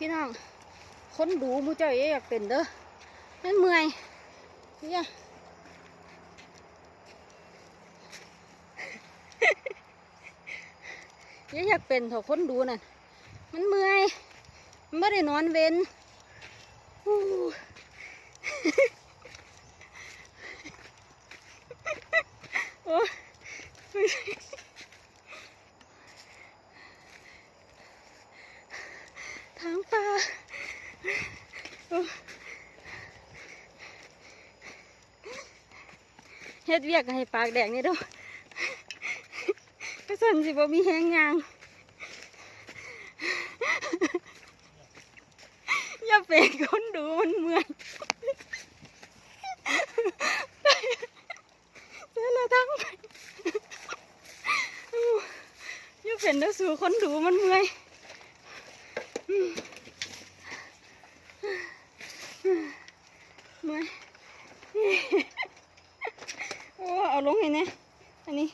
พี่น้องคนดูมูเจ้าอยากเป็นเด้อนั่นเมื่อยเนี่ยอยากเป็นเถอะคนดูน่ะมันเมื่อยมันไม่ได้นอนเว้นโอ้ทางป่าเฮ็ดเวียกให้ปากแดงนี่ด้วยก็สั่นสิบ่มีแห้งยางอย่าเป็นคนดูมันเมื่อยเสียละทั้งไปอย่าเป็นเด้อสู่คนดูมันเมื่อยเมื่อยโอ้เอาลงเห็นไหมอันนี้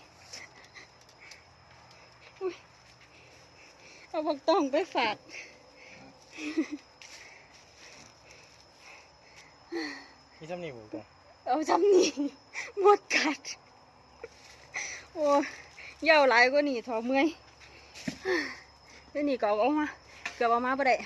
เอาบักตองไปฝากนี่จำนี่บุกตัวเอาจำนี่หมดกัดโอ้ยาวหลายกว่านี่ถอเมื่อยเดี๋ยวนี่ก็เอามาเกือบเอามาบ่ได้